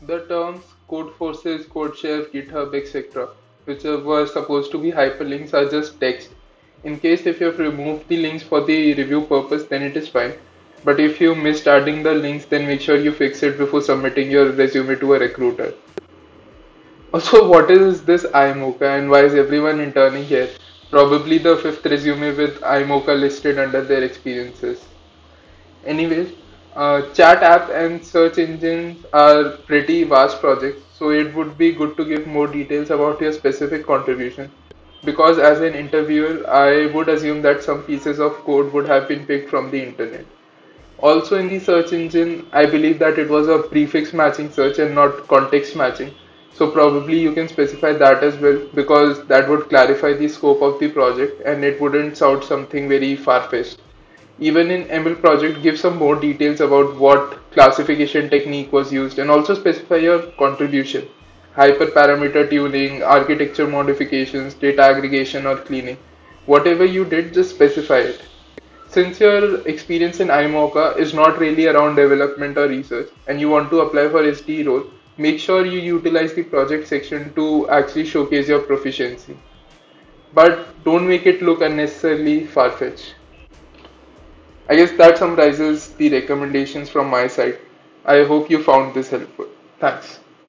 The terms code forces, code chef, GitHub, etc., which were supposed to be hyperlinks, are just text. In case if you have removed the links for the review purpose, then it is fine. But if you missed adding the links, then make sure you fix it before submitting your resume to a recruiter. Also, what is this iMocha and why is everyone interning here? Probably the fifth resume with iMocha listed under their experiences. Anyways, chat app and search engines are pretty vast projects, so it would be good to give more details about your specific contribution. Because as an interviewer, I would assume that some pieces of code would have been picked from the internet. Also, in the search engine, I believe that it was a prefix matching search and not context matching. So, probably you can specify that as well because that would clarify the scope of the project and it wouldn't sound something very far-fetched. Even in ML project, give some more details about what classification technique was used and also specify your contribution. Hyperparameter tuning, architecture modifications, data aggregation or cleaning. Whatever you did, just specify it. Since your experience in iMocha is not really around development or research and you want to apply for SD role, make sure you utilize the project section to actually showcase your proficiency. But don't make it look unnecessarily far-fetched. I guess that summarizes the recommendations from my side. I hope you found this helpful. Thanks.